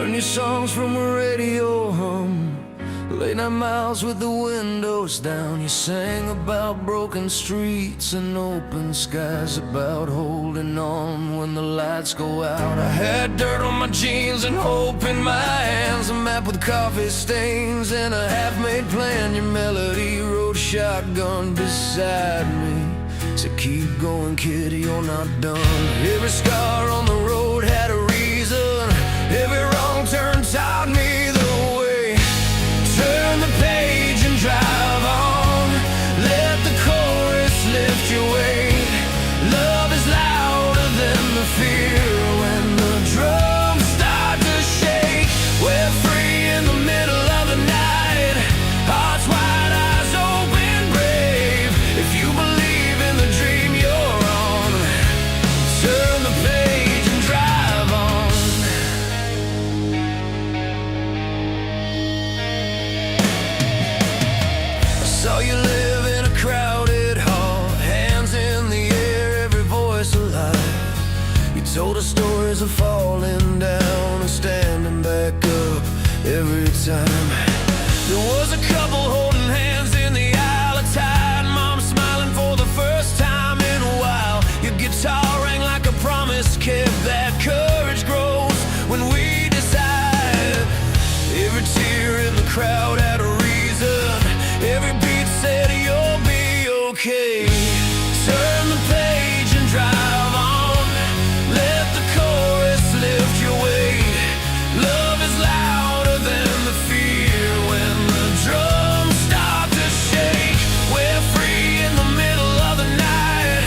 Learn your songs from a radio hum. Late night miles with the windows down. You sang about broken streets and open skies, about holding on when the lights go out. I had dirt on my jeans and hope in my hands, a map with coffee stains and a half-made plan. Your melody rode shotgun beside me. So keep going, kid, you're not done. Every scar on the road had a reason. Every wrong turn taught me the way. Turn the page and drive on. Let the chorus lift your weight. Love is louder than the fear. When the drums start to shake, we're free in the middle of the night. Hearts wide, eyes open, brave. If you believe in the dream you're on, turn the page and drive on. Saw you live in a crowded hall, hands in the air, every voice alive. You told us stories of falling down and standing back up every time. There was a couple holding hands in the aisle of tide, mom smiling for the first time in a while. Your guitar rang like a promise kept, that courage grows when we decide. Every tear in the crowd had a reason. Every beat said you'll be okay. Turn the page and drive on. Let the chorus lift your weight. Love is louder than the fear. When the drums start to shake, we're free in the middle of the night.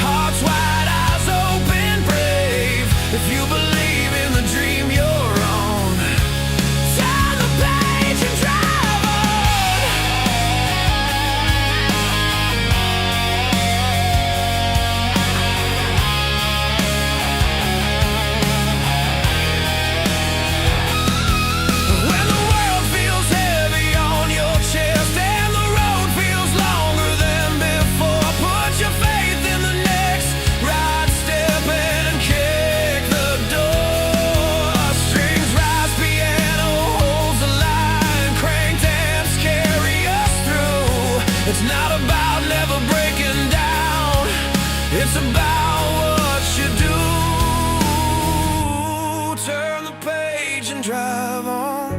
Hearts wide, eyes open, brave. If you believe in the dream you're on, turn the page and drive on. When the world feels heavy on your chest and the road feels longer than before, put your faith in the next right step and kick the door. Strings rise, piano holds the line, cranked amps carry us through. It's not about never breaking down, it's about what you do. Turn the page and drive on.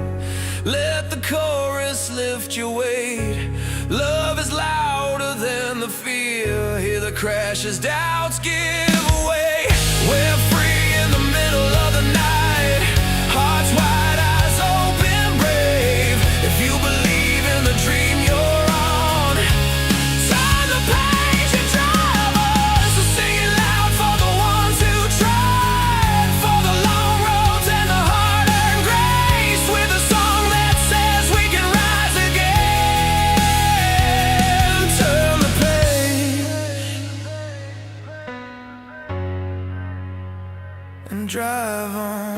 Let the chorus lift your weight. Love is louder than the fear. Hear the crashes, doubts give way. We're free in the middle of the night. Hearts wide, eyes open, brave. If you believe in the dream you're on, turn the page and drive on. So sing it loud for the ones who tried, for the long roads and the hard-earned grace, with a song that says we can rise again. Turn the page and drive on.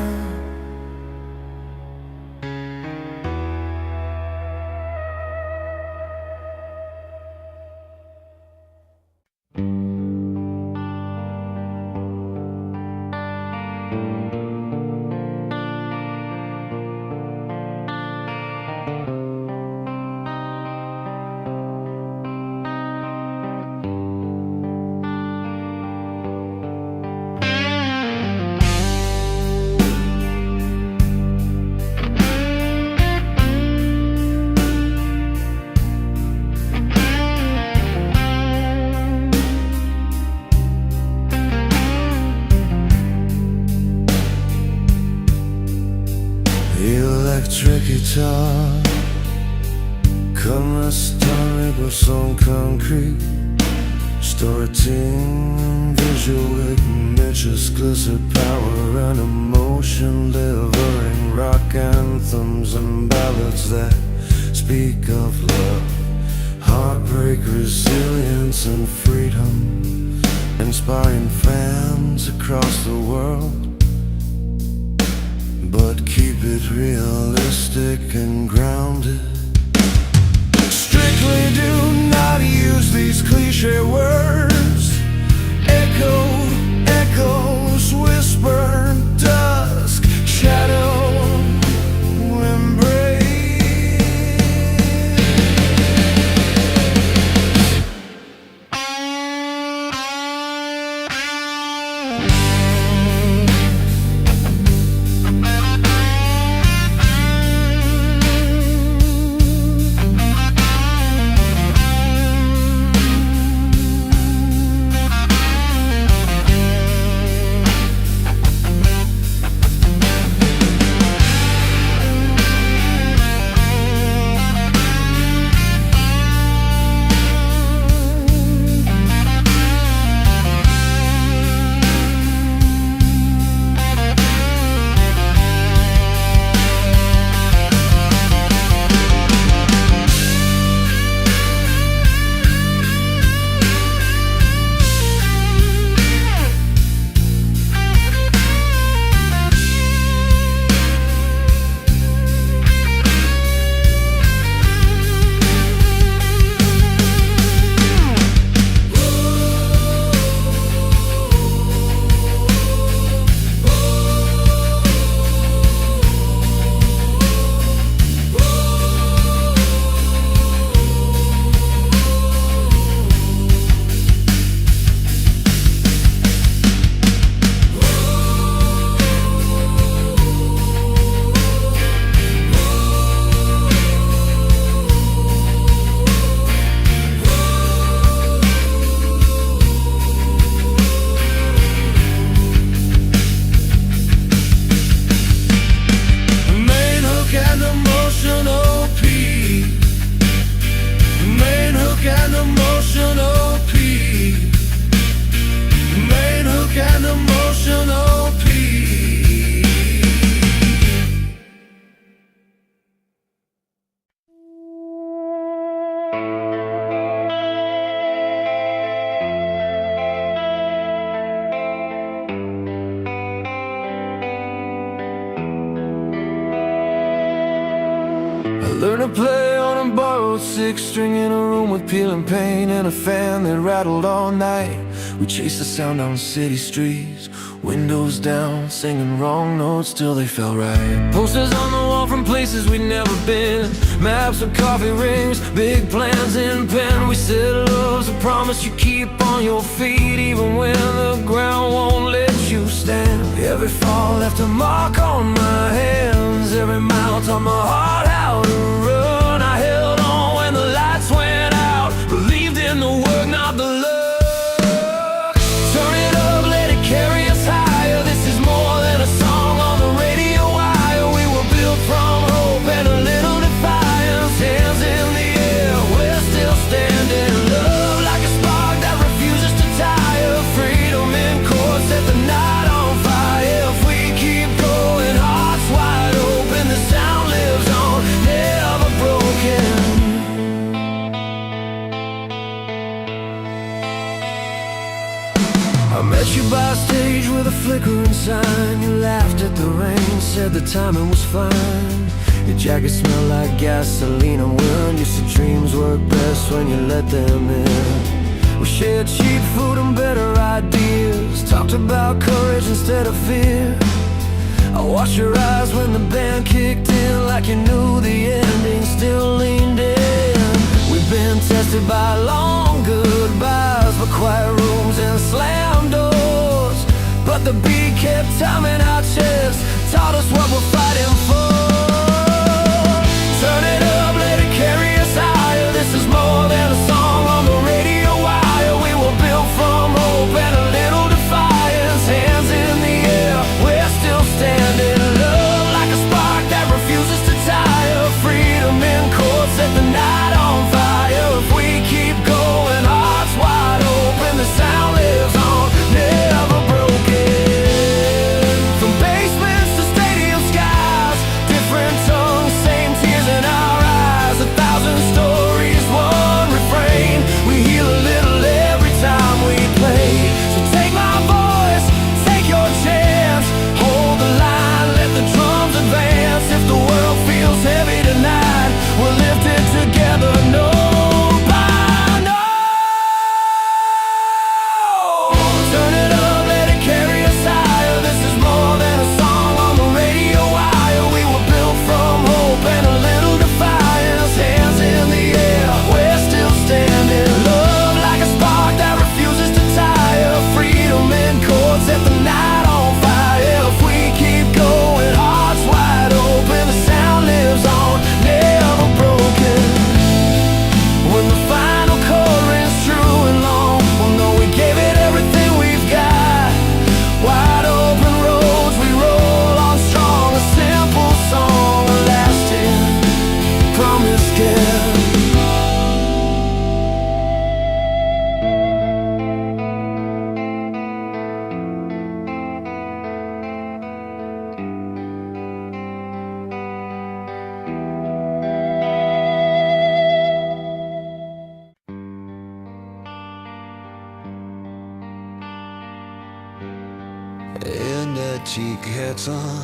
Electric guitar, comme la story was on concrete. Storytelling, visual images, glistered power and emotion, delivering rock anthems and ballads that speak of love, heartbreak, resilience and freedom, inspiring fans across the world. But keep it realistic and grounded. Strictly do not use these cliche words. Echoes whisper, dusk, shadow learned to play on a borrowed six-string in a room with peeling paint and a fan that rattled all night. We chased the sound down city streets, windows down, singing wrong notes till they felt right. Posters on the wall from places we'd never been, maps of coffee rings, big plans in pen. We said love's a promise you keep on your feet, even when the ground won't let you stand. Every fall left a mark on my hands, every mile taught my heart how to run. I held on when the lights went out, believed in the work, not the luck. Turn it up, let it carry us higher. This is more than a song on the radio wire. We were built from hope and a little defiance. Hands in the air, we're still standing. Love like a spark that refuses to tire. Freedom in chord, set the night on fire. If we keep going, hearts wide open, the sound lives on, never broken. I met you backstage with a flickering sign. You laughed at the rain, said the timing was fine. Your jacket smelled like gasoline and wind. You said dreams work best when you let them in. We shared cheap food and better ideas, talked about courage instead of fear. I watched your eyes when the band kicked in, like you knew the ending, still leaned in. We've been tested by long goodbyes, by quiet rooms and slammed doors, but the beat kept timing our chest, taught us what we're fighting for. Turn it up, let it carry us higher. This is more than a song on the radio wire. We were built from hope and a little defiance. Hands in the air, we're still standing. Love like a spark that refuses to tire. Freedom in chord, set the night on fire. If we keep going, hearts wide open, the sound lives on, never broken. From basements to stadium skies, different tongues, same tears in our eyes. 1,000 stories, one refrain. We heal a little every time we play. So take my voice, take your chance, hold the line, let the drums advance. If the world feels heavy tonight, we'll lift it together, no by no. Turn it up, let it carry us higher. This is more than a song on the radio wire. We were built from hope and a little defiance. Hands in the air, we're still standing. Love like a spark that refuses to tire. Freedom in chord, set the night on fire. If we keep going, hearts wide open, the sound lives on, never broken. When the final chord rings true and long, we'll know we gave it everything we've got. Wide open roads, we roll on strong. A simple song, a lasting promise kept. Etiketten,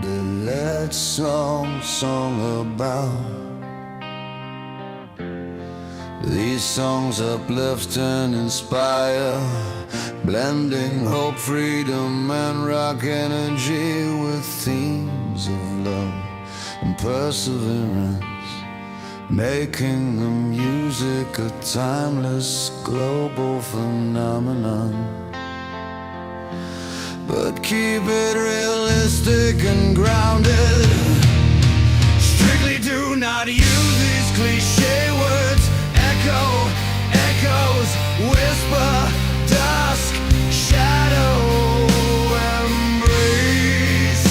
billet song about. These songs uplift and inspire, blending hope, freedom and rock energy with themes of love and perseverance, making the music a timeless global phenomenon. But keep it realistic and grounded. Strictly do not use these cliche words. Echo, echoes, whisper, dusk, shadow, embrace.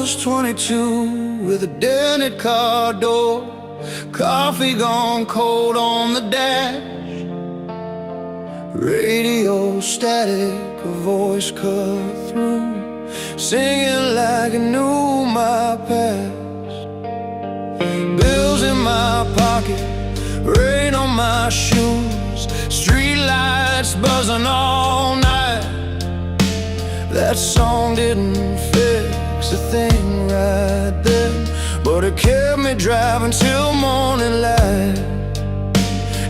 was 22 with a dented car door, coffee gone cold on the dash, radio static, a voice cut through, singing like I knew my past. Bills in my pocket, rain on my shoes, street lights buzzing all night. That song didn't fix a thing right then, but it kept me driving till morning light.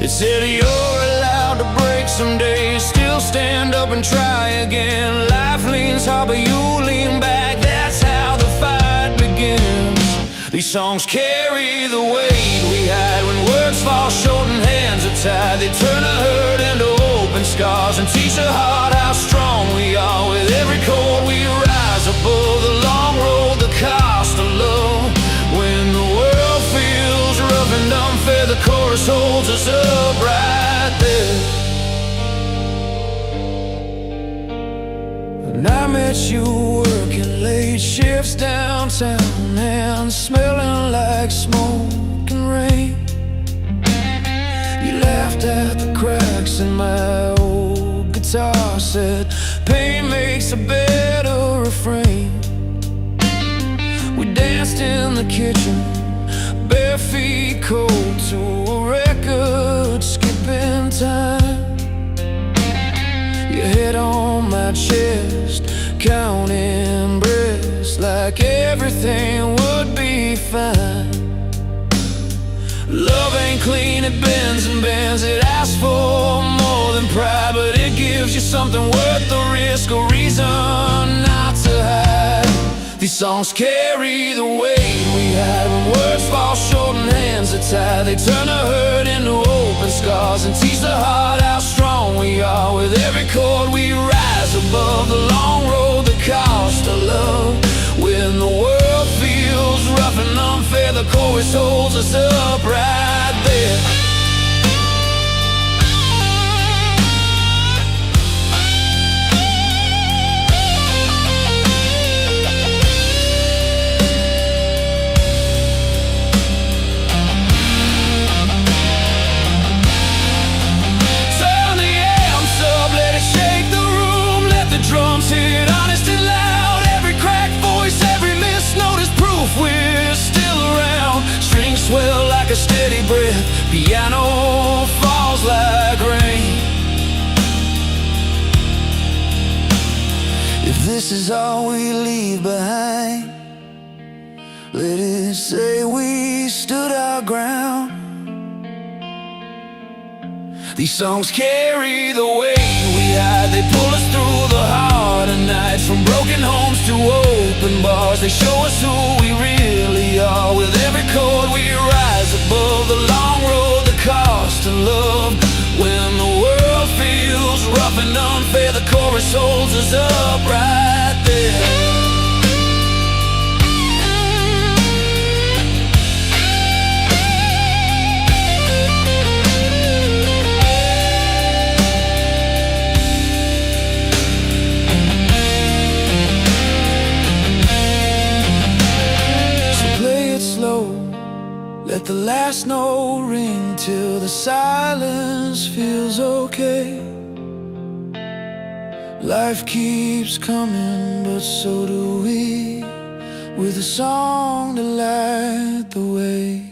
It said you're allowed to break some days, still stand up and try again. Life leans hard but you lean back, that's how the fight begins. These songs carry the weight we hide when words fall short and hands are tied. They turn a hurt into open scars and teach the heart how strong we are. With every chord we rise above the long road, the cost of love. When the world feels rough and unfair, the chorus holds us up right there. And I met you working late shifts downtown and smelling like smoke and rain. You laughed at the cracks in my old guitar, said pain makes a better refrain. We danced in the kitchen, bare feet cold to a record, skipping time. Your head on my chest, counting breaths like everything would be fine. Love ain't clean, it bends and bends. It asks for more than pride, but it gives you something worth the risk, a reason not to hide. These songs carry the weight we hide when words fall short and hands are tied. They turn a hurt into open scars and teach the heart how strong we are. With every chord we rise above the long road, the cost of love. When the world feels rough and unfair, the chorus holds us up right there. Turn the amps up, let it shake the room, let the drums hit honest and loud. Every cracked voice, every missed note is proof we're still around. Strings swell like a steady breath, piano falls like rain. If this is all we leave behind, let it say we stood our ground. These songs carry the weight we hide. They pull us through the harder nights, from broken homes to open bars. They show us who we really are. With every chord we rise above the long road, the cost of love. When the world feels rough and unfair, the chorus holds us up right there. Let the last note ring till the silence feels okay. Life keeps coming, but so do we, with a song to light the way.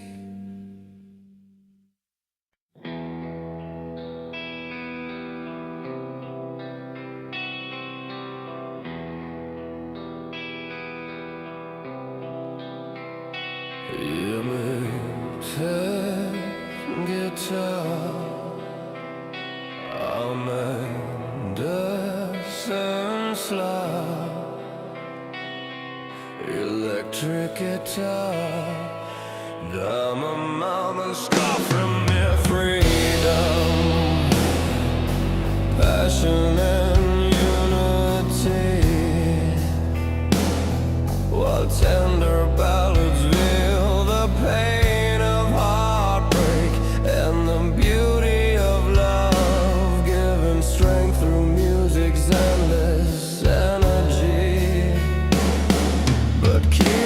Guitar, Anderson slide, electric guitar, my mama's scar from their freedom, passion and unity, while tender ballads veil the pain of heartbreak and the beauty of love, giving strength through music's endless energy. But keep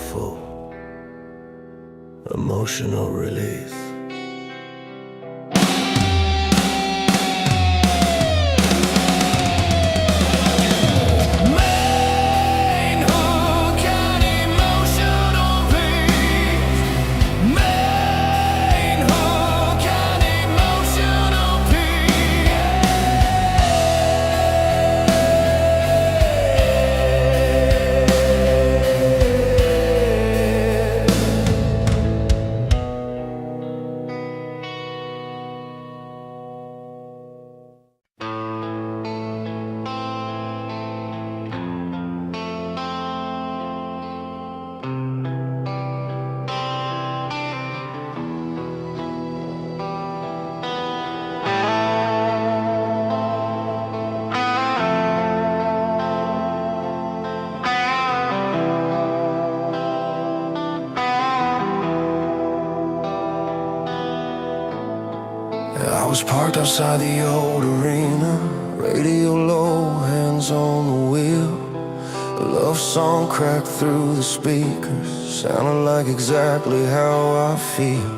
powerful emotional release. I was parked outside the old arena, radio low, hands on the wheel. A love song cracked through the speakers, sounded like exactly how I feel.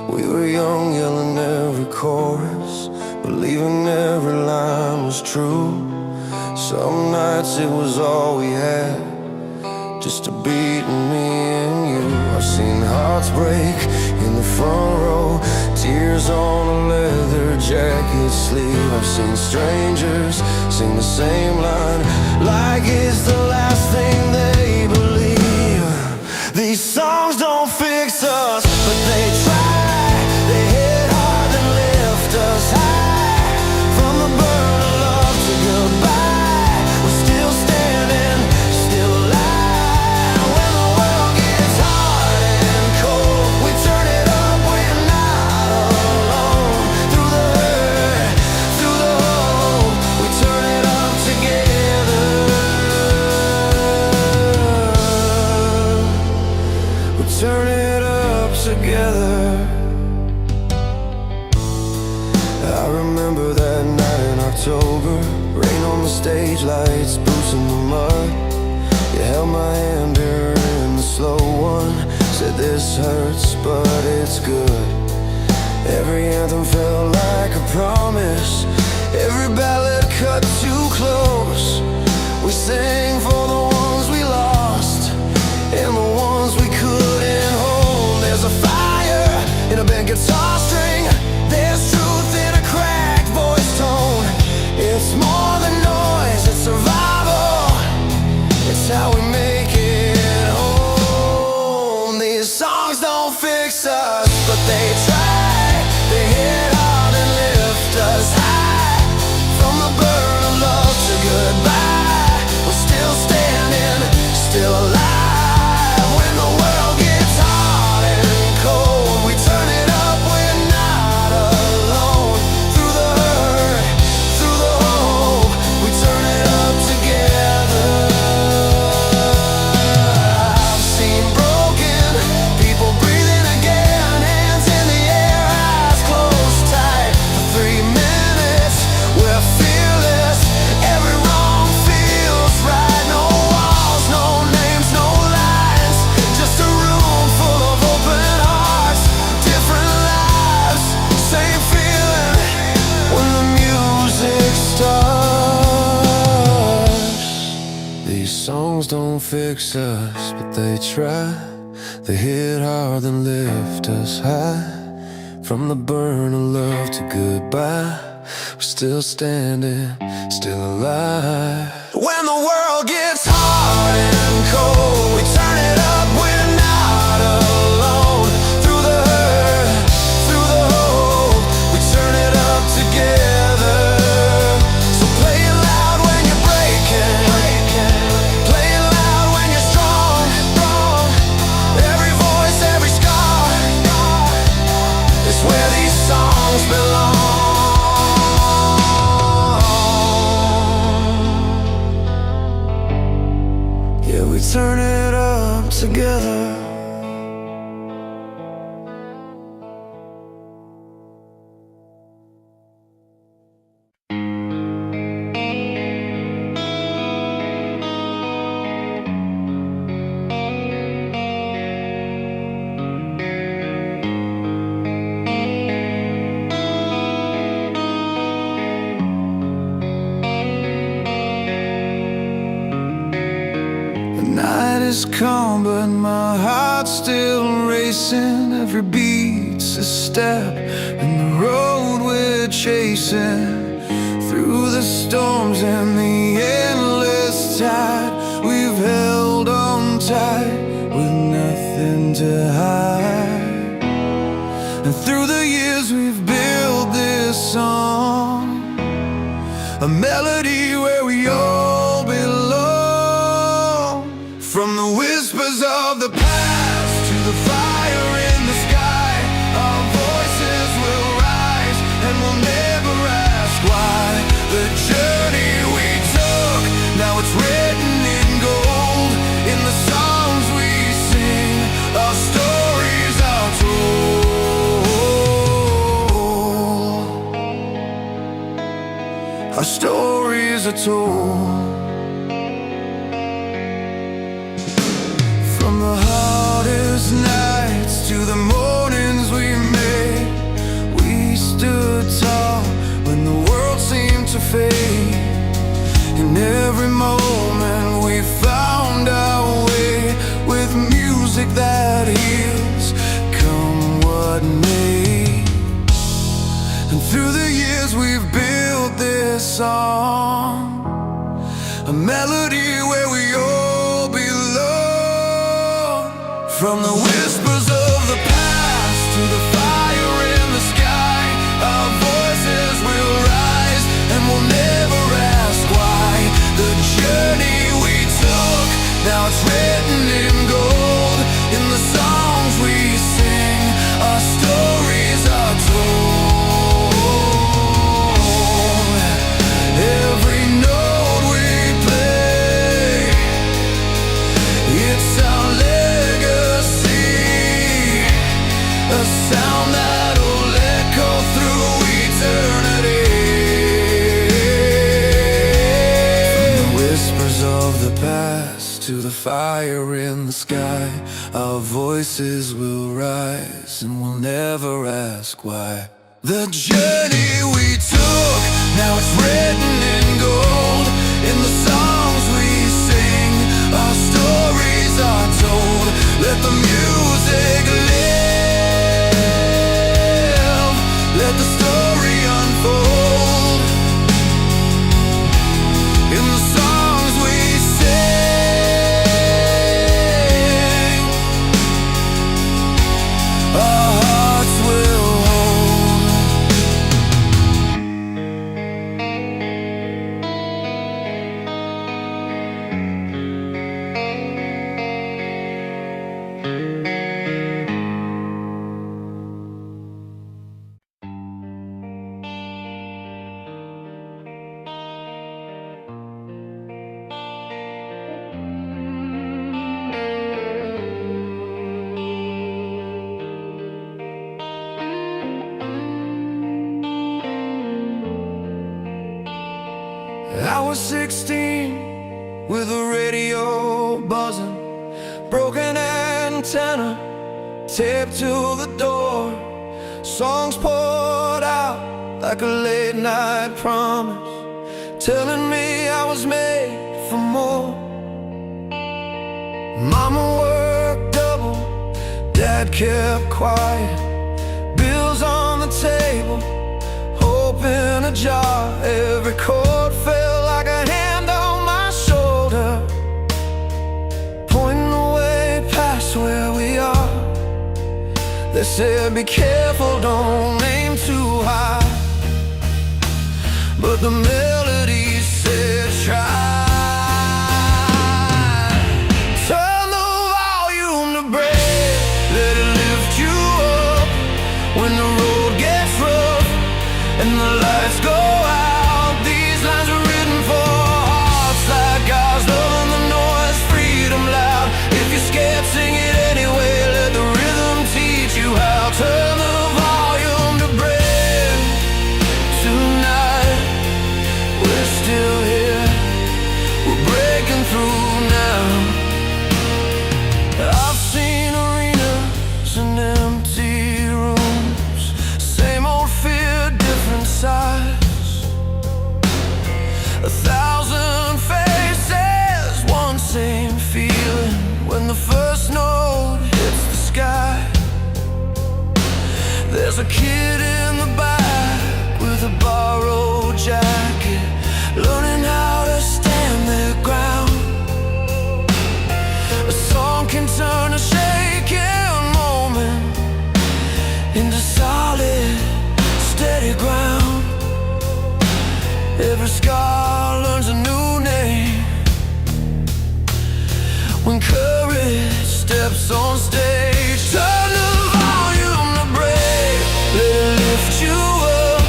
We were young, yelling every chorus, believing every line was true. Some nights it was all we had, just a beat and me and you. I've seen hearts break in the front row, tears on a leather jacket sleeve. I've seen strangers sing the same line like it's the last thing they believe. These songs don't fix us, but they try. They hit hard and lift us high. From the burn of love to goodbye, we're still standing, still alive. When the world gets hard and cold, we turn it up, we're not alone. Through the hurt, through the hope, we turn it up together. We turn it up together. I remember that night in October, rain on the stage, lights, boots in the mud. You held my hand during the slow one, said this hurts but it's good. Every anthem felt like a promise, every ballad cut too close. We sang for the ones we lost and the ones we couldn't hold. There's a fire in a bent guitar string, there's truth in a cracked voice tone. It's more than noise, it's survival, it's how we make it home. These songs don't fix us, but they try. They hit hard and lift us high. From the burn of love to goodbye, we're still standing, still alive. When the world gets hard and cold, we turn it up, we're not alone. Through the hurt, through the hope, we turn it up together. I've seen broken people breathing again, hands in the air, eyes closed tight. For 3 minutes, we're fearless, every wrong feels right. No walls, no names, no lines, just a room full of open hearts. Different lives, same feeling when the music starts. These songs don't fix us, but they try. They hit hard and lift us high. From the burn of love to goodbye, we're still standing, still alive. When the world gets hard and cold, we turn it up, we're not alone. Through the hurt, through the hope, we turn it up together. So play it loud when you're breaking, play it loud when you're strong. Every voice, every scar is where these songs belong. Yeah, we turn it up together. is calm, but my heart's still racing. Every beat's a step in the road we're chasing. Through the storms and the endless tide, we've held on tight with nothing to hide. And through the years we've built this song, a melody where we all belong. From the whispers of the past to the fire in the sky, our voices will rise and we'll never ask why. The journey we took, now it's written in gold. In the songs we sing, our stories are told. Our stories are told. From the hardest nights to the mornings we made, we stood tall when the world seemed to fade. In every moment we found our way, with music that heals, come what may. And through the years we've built this song, a melody where we all belong. From the whispers of the past to the fire in the sky, our voices will rise and we'll never ask why. The journey we took, now it's written in gold. In the songs we sing, our stories are told. Every note we play, it's our legacy, a sound that'll echo through eternity. From the whispers of the past to the fire in the sky, our voices will rise and we'll never ask why. The journey we took, now it's written in gold. In the songs we sing, our stories are told. Let the music live, let the story unfold. In the songs we sing, our hearts will hold. I was 16 with a radio buzzing, broken antenna taped to the door. Songs poured out like a late night promise, telling me I was made for more. Mama worked double, Dad kept quiet, bills on the table, hope in a jar. Every chord felt like a hand on my shoulder, pointing away past where we are. They said be careful, don't aim too high, but the melody said try. Turn the volume to break, let it lift you up when the road gets rough and the lights go out. These lines are written for hearts like ours, loving the noise, freedom loud. If you're scared, sing it anyway, let the rhythm teach you how. Turn the volume to break tonight. There's a kid in the back with a borrowed jacket, learning how to stand their ground. A song can turn a shaking moment into solid, steady ground. Every scar learns a new name when courage steps on stage. Turn the volume to break, let it lift you up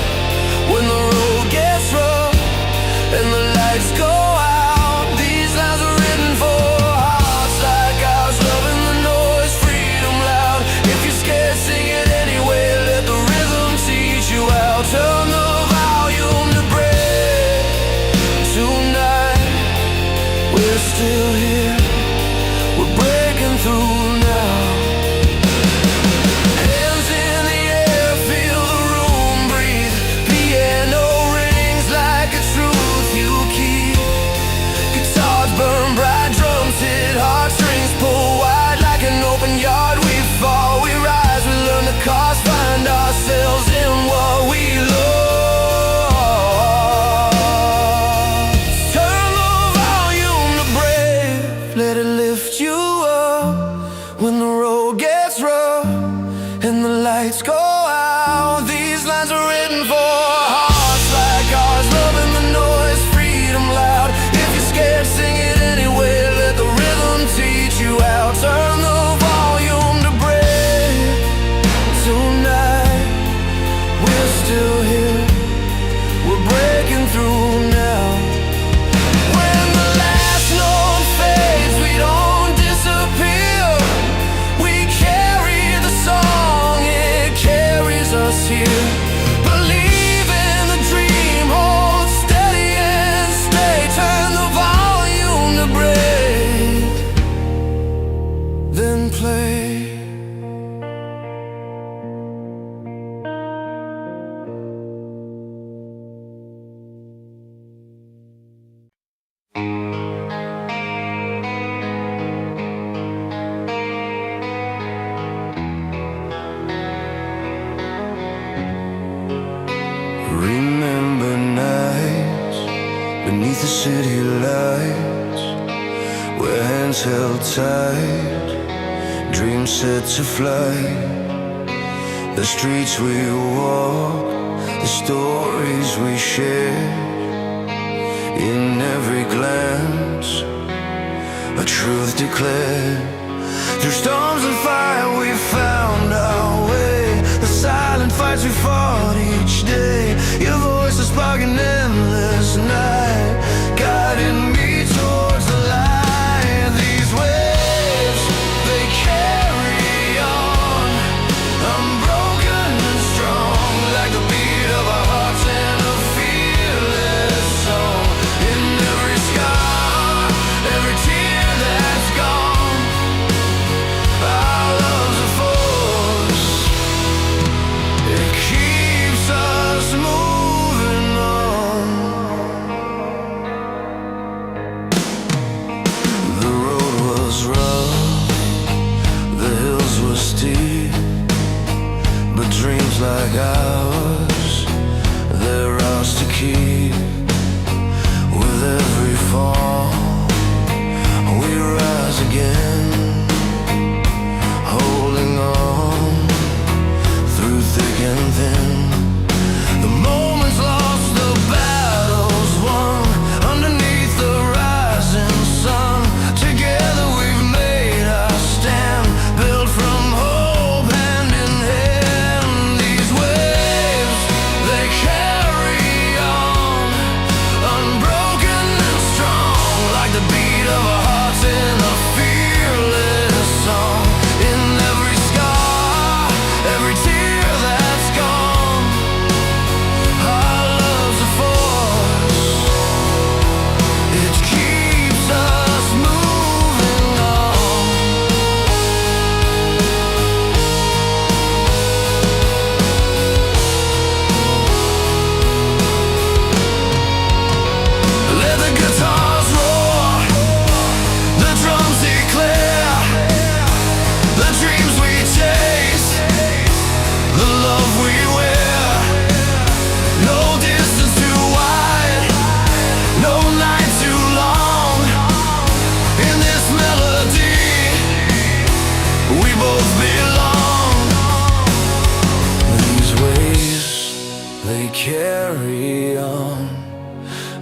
when the road gets rough and the lights go out. These lines are written for hearts like ours, loving the noise, freedom loud. If you're scared, sing it anyway, let the rhythm teach you how. Turn the volume to break. Tonight we're still here, we're breaking through now. Hands in the air, feel the room breathe. Piano rings like a truth you keep. Guitars burn bright, drums hit heartstrings, pull wide like an open yard. We fall, we rise, we learn the cost, find ourselves in what we love. Turn the volume to brave, let it lift you up when the road gets rough and the lights go out. These lines are written for hearts like ours, loving the noise, freedom loud. If you're scared, sing it anyway, let the rhythm teach you how. Turn the volume to break. Tonight we're still here, we're breaking through now. When the last note fades, we don't disappear. We carry the song, it carries us here. Believe in the dream, hold steady and stay. Turn the volume to break, then play. Remember nights beneath the city lights, where hands held tight, dreams set to flight. The streets we walk, the stories we share, in every glance a truth declared. Through storms and fire we found our way, the silent fights we fought each day. Your voice a spark in endless night, guiding me towards the light. These waves, they carry on, unbroken and strong, like the beat of our hearts in a fearless song. In every scar, every tear that's gone, our love's a force, it keeps us moving on. both belong. These ways, they carry on,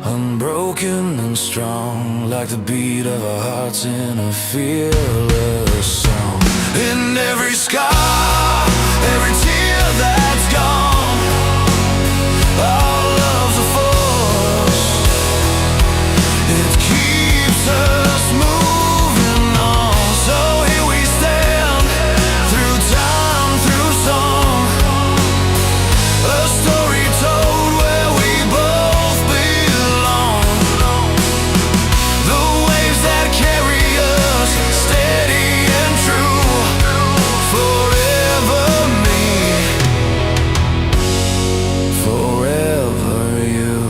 unbroken and strong, like the beat of our hearts in a fearless song. In every scar, every tear that's gone, our love's a force. It keeps us moving on. So here we stand, through time, through song, a story told where we both belong. The waves that carry us, steady and true, forever me, forever you.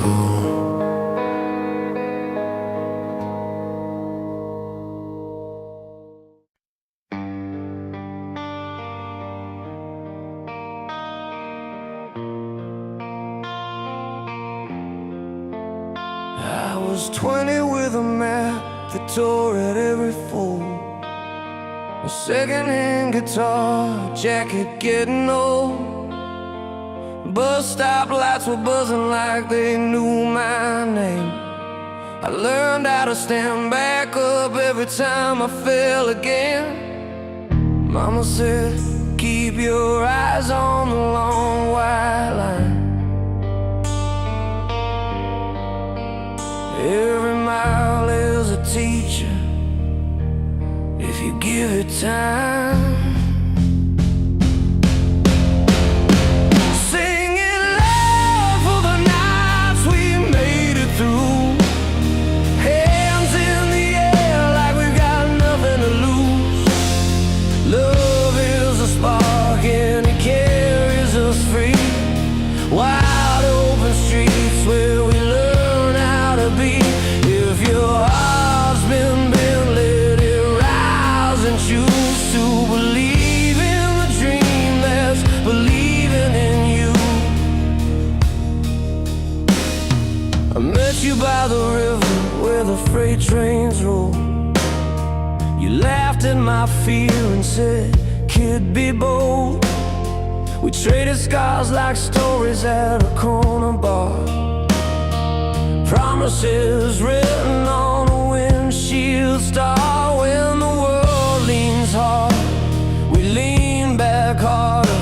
I was 20 with a map that tore at every fold, a second-hand guitar, jacket getting old. Bus stop lights were buzzing like they knew my name. I learned how to stand back up every time I fell again. Mama said, keep your eyes on the long white line. Every mile is a teacher if you give it time. Sing it loud for the nights we made it through. Hands in the air like we've got nothing to lose. Love is a spark and it carries us free. Wide open streets where we learn how to be. If your heart's been bent, let it rise and choose to believe in the dream that's believing in you. I met you by the river where the freight trains roll. You laughed at my fear and said, kid, be bold. We traded scars like stories at a corner bar. Promises written on a windshield star. When the world leans hard, we lean back harder.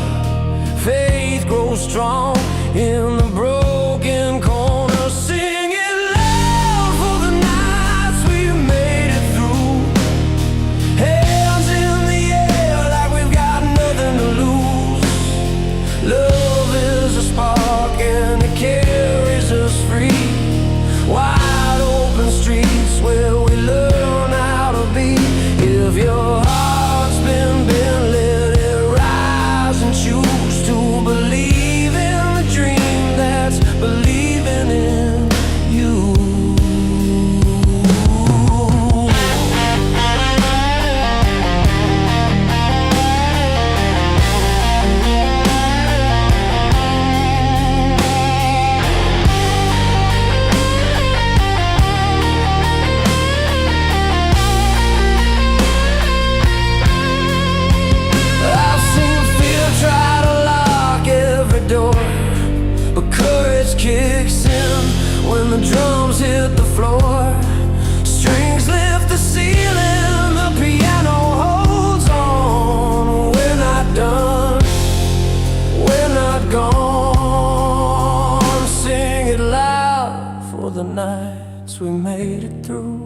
Faith grows strong in the broken corner. Sing it loud for the nights we made it through. Hands in the air like we've got nothing to lose. Love is a spark and it carries us free. Wide open streets where we learn how to be. If your heart's been bent, let it rise and choose to believe in the dream that's believing in you. I've seen fear try to lock every door, but courage kicks in when the drums hit the floor. Strings lift the ceiling, the piano holds on. We're not done, we're not gone. Sing it loud for the nights we made it through.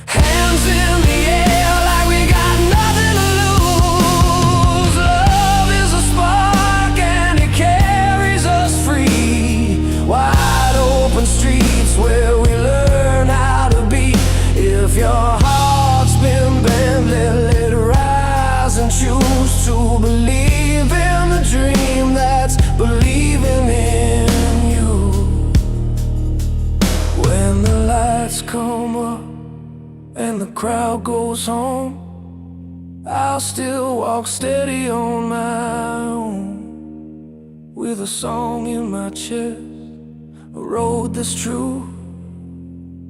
Hands in the air like we got nothing to lose. Love is a spark and it carries us free. Wide open streets where we learn how to be. If your heart's been bent, let it rise and choose to believe in the dream that's believing in you. When the lights come up and the crowd goes home, I'll still walk steady on my own, with a song in my chest, a road that's true.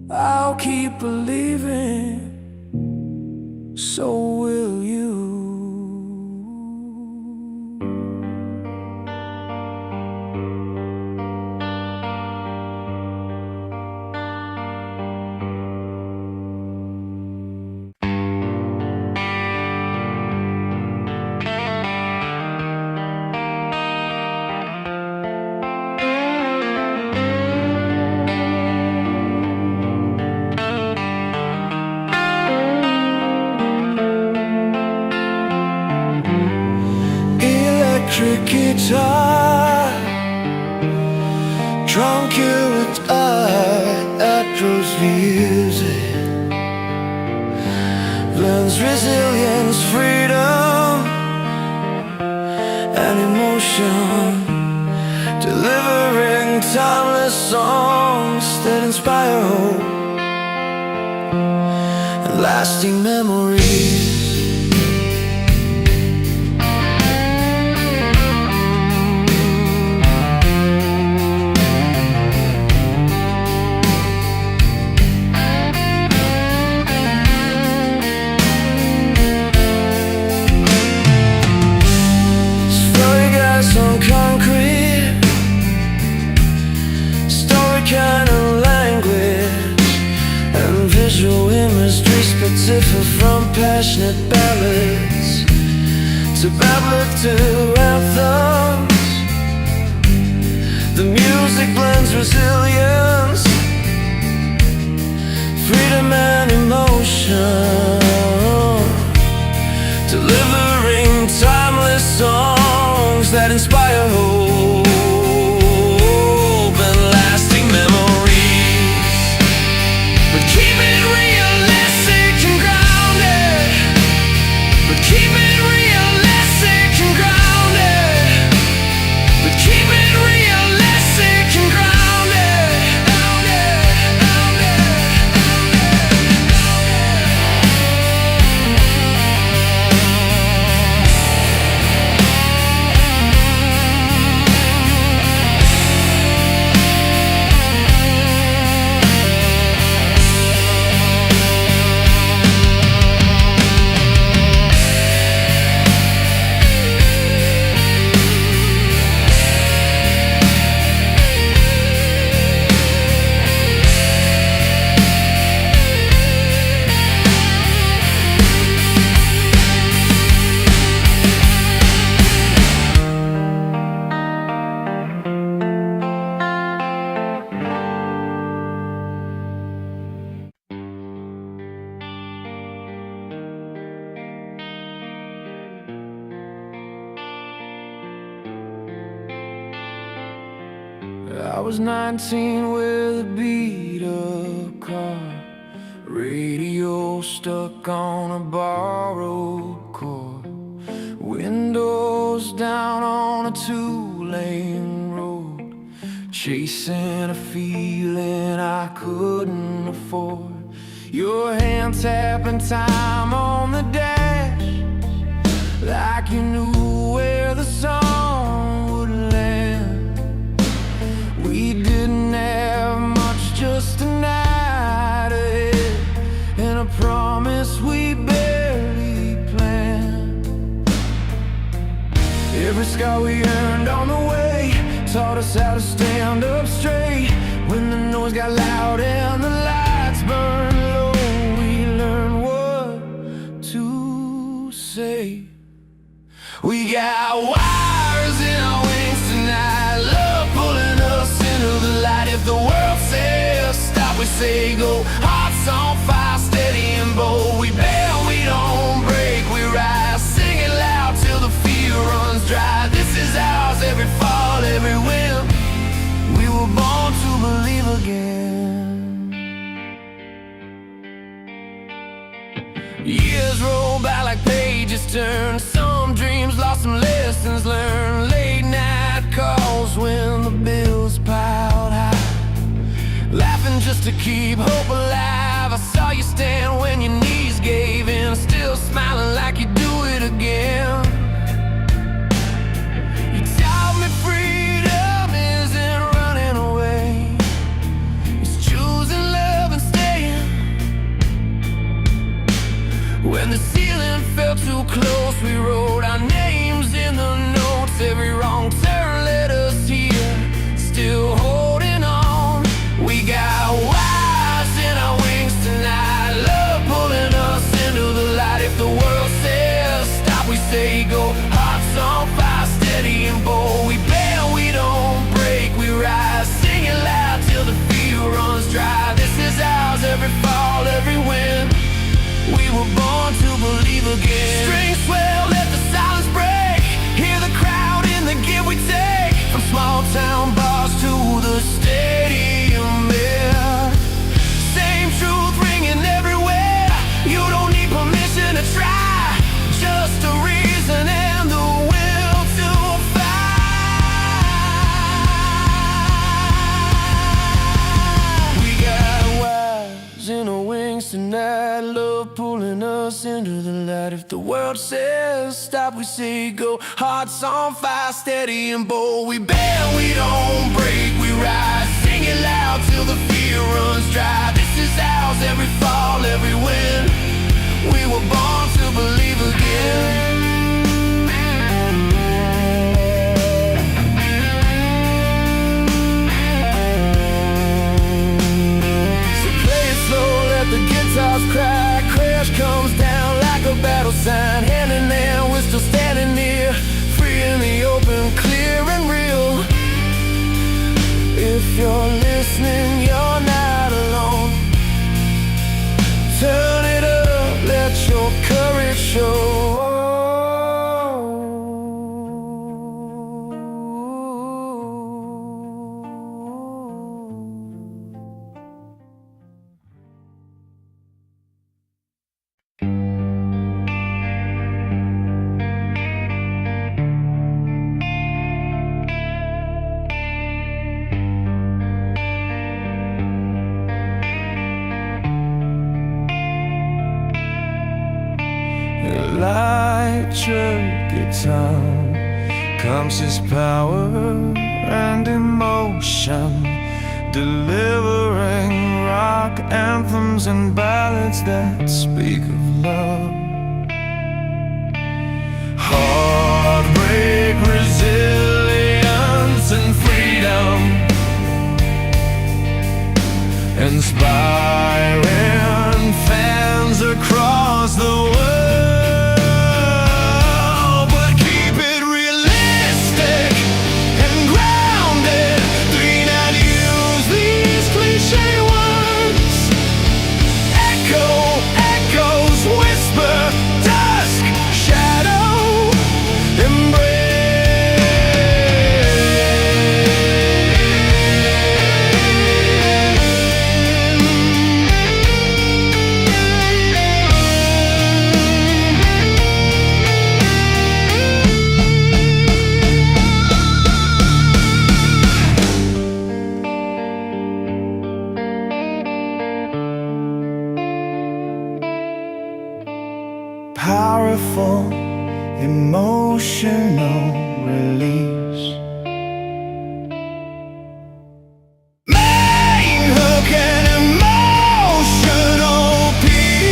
I'll keep believing, so will you. guitar, drunk here with Atro's music, blends resilience, freedom, and emotion, delivering timeless songs that inspire hope and lasting memories. On concrete, story kind of language and visual imagery specific, from passionate ballads to babbler to anthems. The music blends resilience, freedom and emotion, delivering timeless songs that inspire hope and lasting memories. But keep it realistic and grounded. But keep it realistic and grounded. But keep it realistic and grounded. I was 19 with a beat-up car, radio stuck on a borrowed chord, windows down on a two-lane road, chasing a feeling I couldn't afford. Your hand tapping time on the dash, like you knew where the song would land. We didn't have much, just a night ahead, and a promise we barely planned. Every scar we earned on the way taught us how to stand up straight. When the noise got loud and the lights burned low, we learned what to say. We got wires in our wings tonight, love pulling us into the light. If the world says stop, we say go. Hearts on fire, steady and bold. We bend, we don't break, we rise. Sing it loud till the fear runs dry. This is ours, every fall, every wind. We were born to believe again. Years roll by like pages turn. Some dreams lost, some lessons learned. Late night calls when the bills piled high, laughing just to keep hope alive. I saw you stand when your knees gave in, still smiling like you do it again. You taught me freedom isn't running away, it's choosing love and staying. When the ceiling felt too close, we wrote our names in the notes. Every wrong turn led us here, still holding on. We got wires in our wings tonight, love pulling us into the light. If the world says stop, we say go. Hearts on fire, steady and bold. We bend, we don't break, we rise. Sing it loud till the fear runs dry. This is ours, every fall, every wind. We were born to believe again. Strings swell, let the silence break. Hear the crowd in the that if the world says stop, we say go. Hearts on fire, steady and bold. We bend, we don't break, we rise. Sing it loud till the fear runs dry. This is ours, every fall, every win. We were born to believe again. The guitars cry, crash comes down like a battle sign. Hand in hand, we're still standing near, free in the open, clear and real. If you're listening, you're not alone. Turn it up, let your courage show. Electric guitar comes his power and emotion, delivering rock anthems and ballads that speak of love. Heartbreak, resilience and freedom, inspiring fans across the world. Powerful, emotional release. Main hook and emotional peace.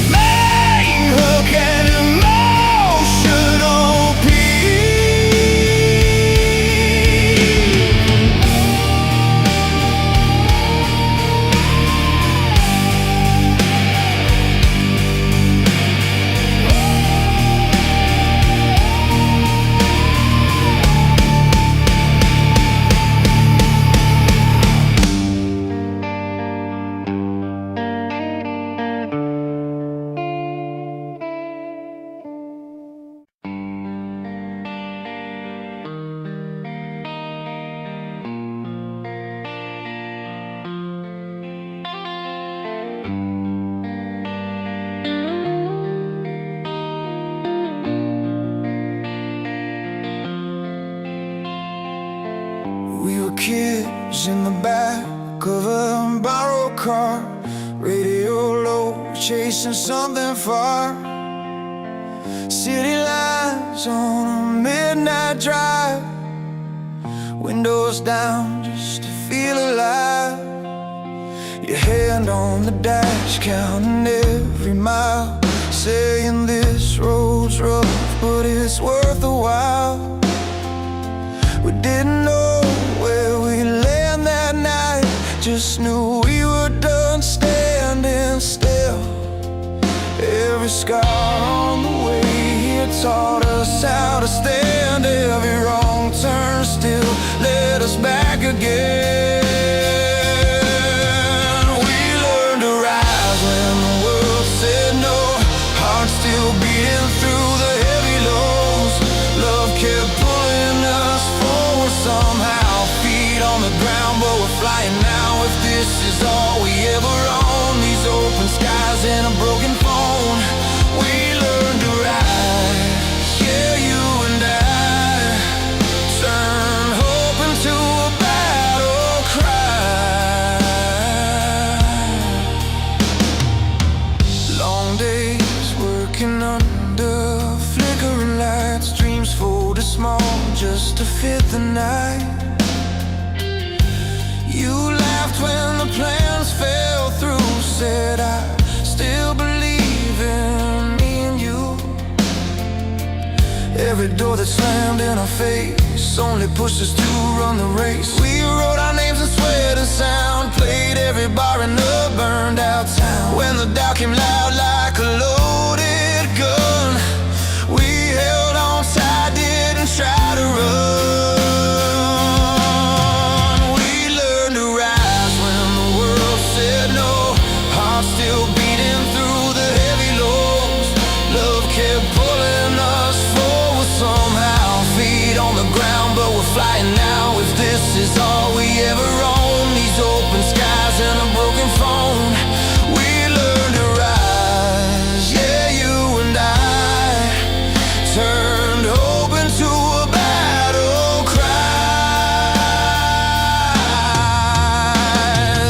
Main hook and emotional We were kids in the back of a borrowed car, radio low, chasing something far. City lights on a midnight drive, windows down just to feel alive. Your hand on the dash, counting every mile, saying this road's rough, but it's worth a while. We didn't know where we'd land that night, just knew we were done standing still. Every scar on the way here taught us how to stand. Every wrong turn still led us back again. We learned to rise when the world said no, hearts still beating through the heavy lows. Love kept pulling us forward somehow, feet on the ground, but we're flying now. If this is all we ever own, these open skies and a broken phone, we learned to rise, yeah, you and I. just to fit the night. You laughed when the plans fell through, said I still believe in me and you. Every door that slammed in our face only pushed us to run the race. We wrote our names and swear to sound, played every bar in the burned out town. When the doubt came loud like a loaded gun, we held on tight, didn't try to run. We learned to rise when the world said no, hearts still beating through the heavy lows. Love kept pulling us forward somehow, feet on the ground but we're flying now. If this is all we ever own, these open skies and a broken phone, we learned to rise. Yeah, you and I turned hope into a battle cry.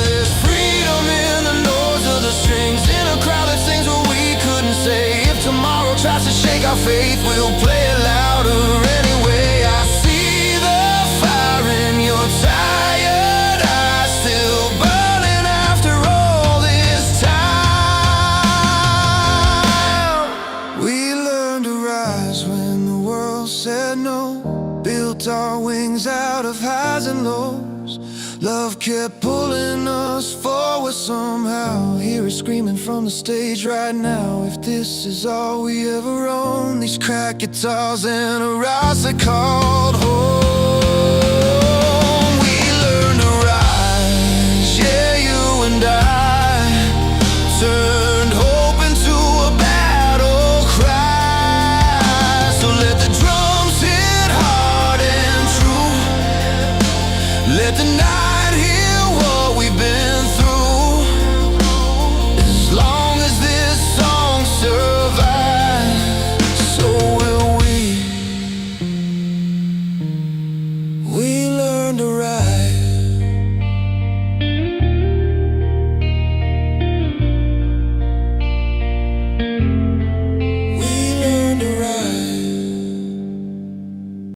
There's freedom in the noise of the strings, in a crowd that sings what we couldn't say. If tomorrow tries to shake our faith, we'll play it louder anyway. I see the fire in your tired eyes, still burning after all this time. We learned to rise when the world said no, built our wings out of highs and lows. Love kept pulling us forward somehow. Hear it screaming from the stage right now. If this is all we ever own, these cracked guitars and a rise they called home. We learned to rise, yeah, you and I turned hope into a battle cry. So let the drums hit hard and true, let the night hear what we've been through. As long as this song survives, so will we. We learn to rise.